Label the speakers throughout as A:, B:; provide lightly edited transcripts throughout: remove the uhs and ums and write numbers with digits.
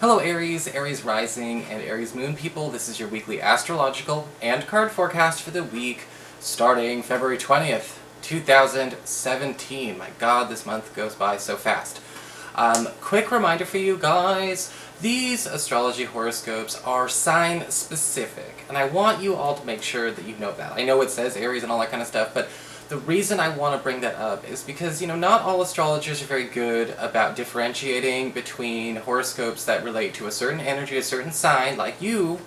A: Hello Aries, Aries Rising, and Aries Moon people. This is your weekly astrological and card forecast for the week starting February 20th, 2017. My god, this month goes by so fast. Quick reminder for you guys, these astrology horoscopes are sign specific, and I want you all to make sure that you know that. I know it says Aries and all that kind of stuff, but the reason I want to bring that up is because, not all astrologers are very good about differentiating between horoscopes that relate to a certain energy, a certain sign, like you,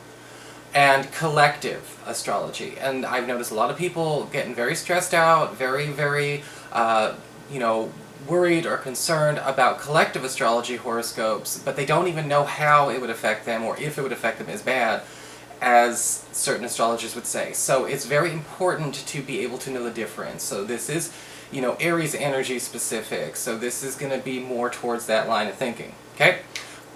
A: and collective astrology. And I've noticed a lot of people getting very stressed out, very, worried or concerned about collective astrology horoscopes, but they don't even know how it would affect them or if it would affect them as bad as certain astrologers would say. So it's very important to be able to know the difference. So this is, Aries energy specific, so this is going to be more towards that line of thinking, okay?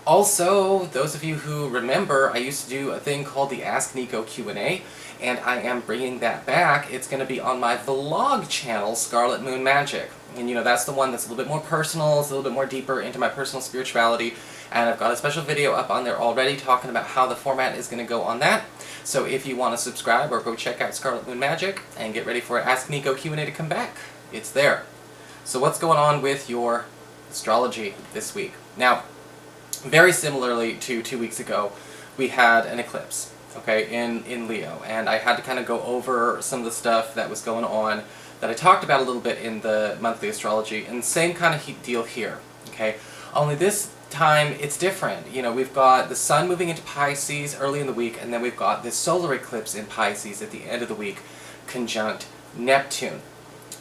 A: Also, those of you who remember, I used to do a thing called the Ask Nico Q&A, and I am bringing that back. It's going to be on my vlog channel, ScarletMoonMagic. And that's the one that's a little bit more personal, it's a little bit more deeper into my personal spirituality, and I've got a special video up on there already talking about how the format is going to go on that. So if you want to subscribe or go check out ScarletMoonMagic and get ready for Ask Nico Q&A to come back, it's there. So what's going on with your astrology this week? Now, very similarly to 2 weeks ago, we had an eclipse, okay, in Leo, and I had to kind of go over some of the stuff that was going on that I talked about a little bit in the monthly astrology, and same kind of deal here, okay? Only this time it's different. We've got the sun moving into Pisces early in the week, and then we've got this solar eclipse in Pisces at the end of the week, conjunct Neptune.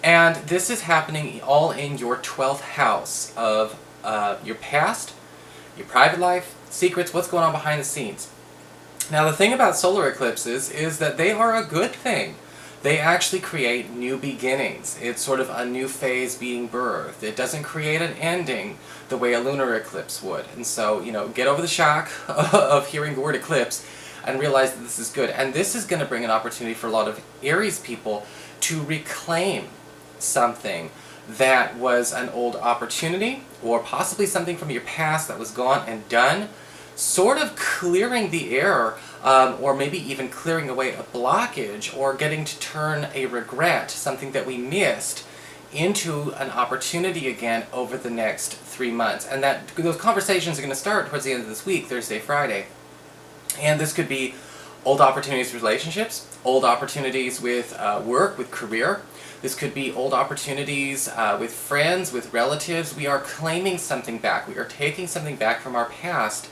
A: And this is happening all in your 12th house of your past, your private life, secrets, what's going on behind the scenes. Now the thing about solar eclipses is that they are a good thing. They actually create new beginnings. It's sort of a new phase being birthed. It doesn't create an ending the way a lunar eclipse would. And so, get over the shock of hearing the word eclipse and realize that this is good. And this is going to bring an opportunity for a lot of Aries people to reclaim something that was an old opportunity, or possibly something from your past that was gone and done, sort of clearing the air, or maybe even clearing away a blockage, or getting to turn a regret, something that we missed, into an opportunity again over the next 3 months. And those conversations are going to start towards the end of this week, Thursday, Friday. And this could be old opportunities with relationships, old opportunities with work, with career. This could be old opportunities with friends, with relatives. We are claiming something back. We are taking something back from our past,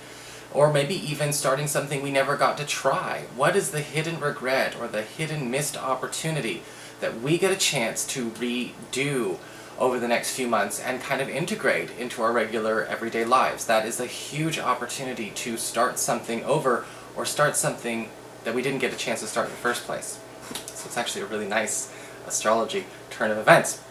A: or maybe even starting something we never got to try. What is the hidden regret or the hidden missed opportunity that we get a chance to redo over the next few months and kind of integrate into our regular everyday lives? That is a huge opportunity to start something over, or start something that we didn't get a chance to start in the first place. So it's actually a really nice astrology turn of events.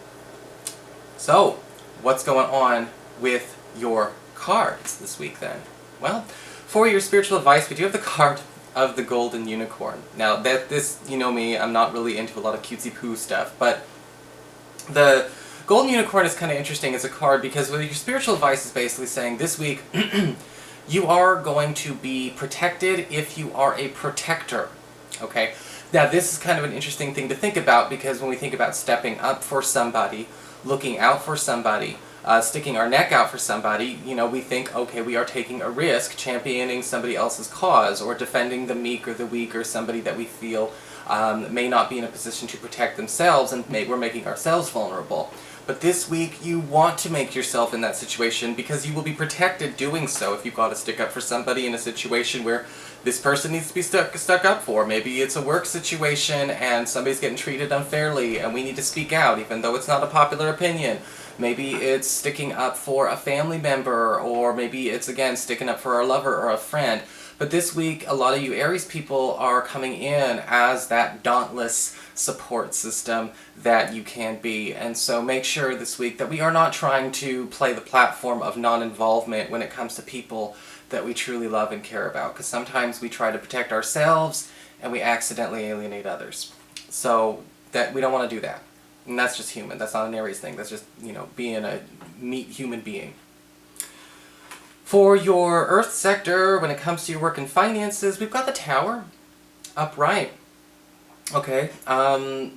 A: So, what's going on with your cards this week then? Well, for your spiritual advice, we do have the card of the Golden Unicorn. Now, you know me, I'm not really into a lot of cutesy-poo stuff, but the Golden Unicorn is kind of interesting as a card because your spiritual advice is basically saying this week, you are going to be protected if you are a protector, okay? Now, this is kind of an interesting thing to think about, because when we think about stepping up for somebody, looking out for somebody, sticking our neck out for somebody, we think, okay, we are taking a risk, championing somebody else's cause, or defending the meek or the weak, or somebody that we feel may not be in a position to protect themselves, and we're making ourselves vulnerable. But this week, you want to make yourself in that situation, because you will be protected doing so if you've got to stick up for somebody in a situation where this person needs to be stuck up for. Maybe it's a work situation and somebody's getting treated unfairly and we need to speak out even though it's not a popular opinion. Maybe it's sticking up for a family member, or maybe it's, again, sticking up for a lover or a friend. But this week, a lot of you Aries people are coming in as that dauntless support system that you can be. And so make sure this week that we are not trying to play the platform of non-involvement when it comes to people that we truly love and care about. Because sometimes we try to protect ourselves and we accidentally alienate others. So that we don't want to do that. And that's just human. That's not an Aries thing. That's just, being a human being. For your Earth sector, when it comes to your work and finances, we've got the Tower upright. Okay, the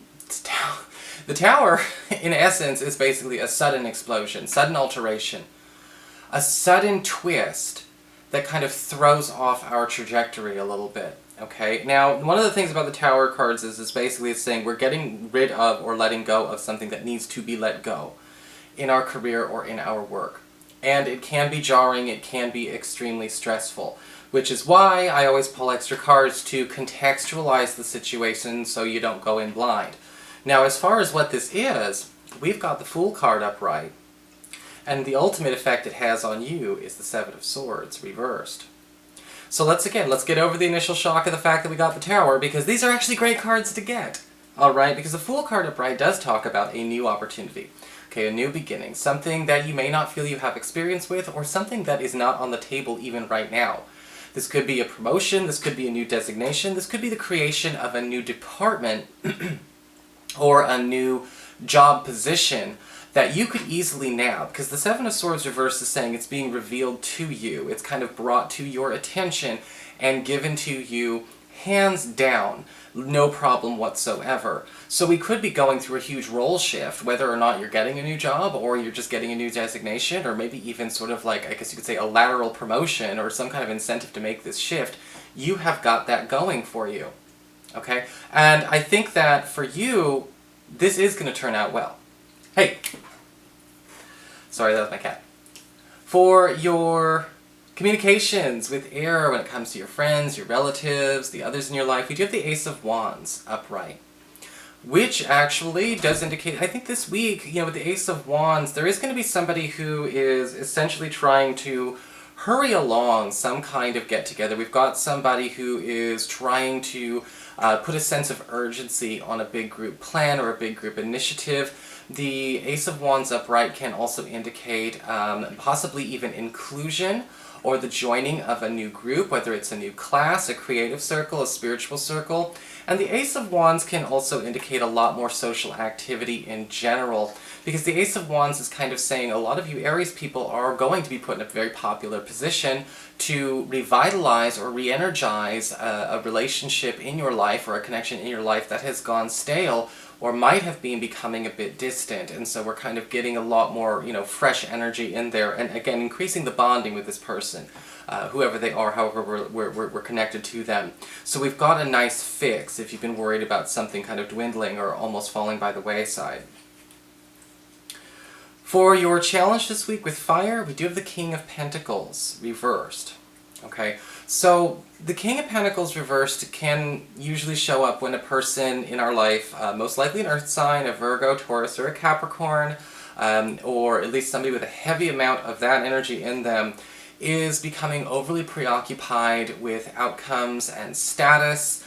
A: Tower, in essence, is basically a sudden explosion, sudden alteration, a sudden twist that kind of throws off our trajectory a little bit. Okay, now one of the things about the Tower cards is basically it's saying we're getting rid of or letting go of something that needs to be let go in our career or in our work. And it can be jarring, it can be extremely stressful, which is why I always pull extra cards to contextualize the situation so you don't go in blind. Now, as far as what this is, we've got the Fool card upright, and the ultimate effect it has on you is the Seven of Swords reversed. So let's get over the initial shock of the fact that we got the Tower, because these are actually great cards to get. Alright, because the Fool card upright does talk about a new opportunity. Okay, a new beginning. Something that you may not feel you have experience with, or something that is not on the table even right now. This could be a promotion, this could be a new designation, this could be the creation of a new department, or a new job position that you could easily nab, because the Seven of Swords reverse is saying it's being revealed to you. It's kind of brought to your attention and given to you hands down, no problem whatsoever. So we could be going through a huge role shift, whether or not you're getting a new job, or you're just getting a new designation, or maybe even sort of like, I guess you could say, a lateral promotion, or some kind of incentive to make this shift. You have got that going for you. Okay? And I think that for you, this is going to turn out well. Hey! Sorry, that was my cat. For your communications with air when it comes to your friends, your relatives, the others in your life, we do have the Ace of Wands upright, which actually does indicate, I think this week, with the Ace of Wands, there is going to be somebody who is essentially trying to hurry along some kind of get-together. We've got somebody who is trying to put a sense of urgency on a big group plan or a big group initiative. The Ace of Wands upright can also indicate possibly even inclusion, or the joining of a new group, whether it's a new class, a creative circle, a spiritual circle. And the Ace of Wands can also indicate a lot more social activity in general, because the Ace of Wands is kind of saying a lot of you Aries people are going to be put in a very popular position to revitalize or re-energize a relationship in your life, or a connection in your life that has gone stale, or might have been becoming a bit distant. And so we're kind of getting a lot more, fresh energy in there, and again, increasing the bonding with this person, whoever they are, however we're connected to them. So we've got a nice fix if you've been worried about something kind of dwindling or almost falling by the wayside. For your challenge this week with fire, we do have the King of Pentacles reversed. Okay, so the King of Pentacles reversed can usually show up when a person in our life, most likely an earth sign, a Virgo, Taurus, or a Capricorn, or at least somebody with a heavy amount of that energy in them, is becoming overly preoccupied with outcomes and status,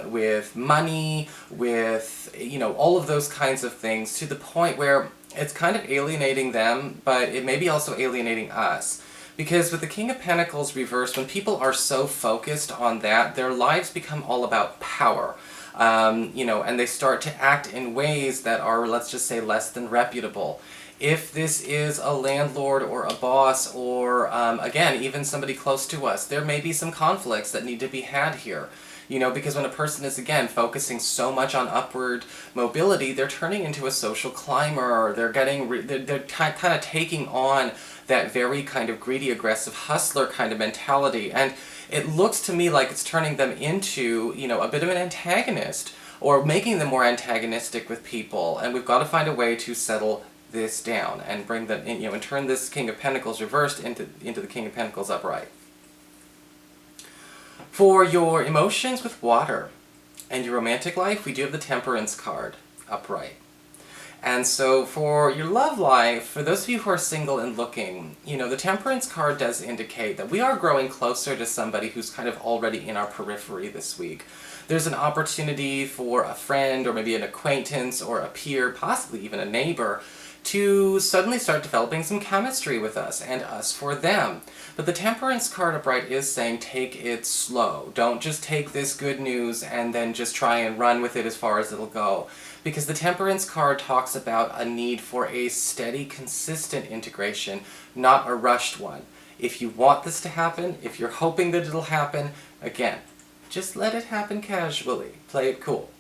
A: with money, with, all of those kinds of things, to the point where it's kind of alienating them, but it may be also alienating us. Because with the King of Pentacles reversed, when people are so focused on that, their lives become all about power. And they start to act in ways that are, let's just say, less than reputable. If this is a landlord or a boss, or, again, even somebody close to us, there may be some conflicts that need to be had here. Because when a person is, again, focusing so much on upward mobility, they're turning into a social climber, they're kind of taking on that very kind of greedy, aggressive hustler kind of mentality. And it looks to me like it's turning them into, a bit of an antagonist, or making them more antagonistic with people. And we've got to find a way to settle this down and bring them in, and turn this King of Pentacles reversed into the King of Pentacles upright. For your emotions with water and your romantic life, we do have the Temperance card upright. And so for your love life, for those of you who are single and looking, the Temperance card does indicate that we are growing closer to somebody who's kind of already in our periphery this week. There's an opportunity for a friend, or maybe an acquaintance, or a peer, possibly even a neighbor, to suddenly start developing some chemistry with us, and us for them. But the Temperance card upright is saying take it slow. Don't just take this good news and then just try and run with it as far as it'll go. Because the Temperance card talks about a need for a steady, consistent integration, not a rushed one. If you want this to happen, if you're hoping that it'll happen, again, just let it happen casually. Play it cool.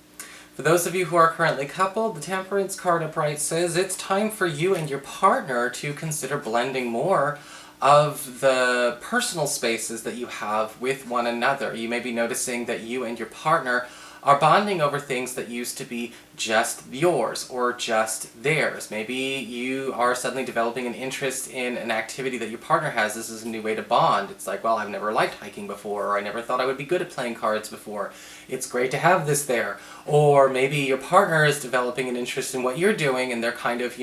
A: For those of you who are currently coupled, the Temperance card upright says it's time for you and your partner to consider blending more of the personal spaces that you have with one another. You may be noticing that you and your partner are bonding over things that used to be just yours or just theirs. Maybe you are suddenly developing an interest in an activity that your partner has. This is a new way to bond. It's like, well, I've never liked hiking before, or I never thought I would be good at playing cards before. It's great to have this there. Or maybe your partner is developing an interest in what you're doing, and they're kind of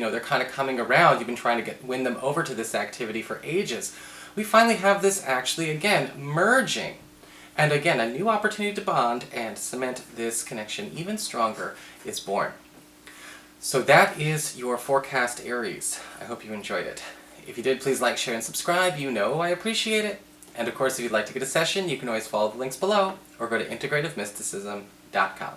A: coming around. You've been trying to win them over to this activity for ages. We finally have this actually, again, merging. And again, a new opportunity to bond and cement this connection even stronger is born. So that is your forecast, Aries. I hope you enjoyed it. If you did, please like, share, and subscribe. You know I appreciate it. And of course, if you'd like to get a session, you can always follow the links below or go to integrativemysticism.com.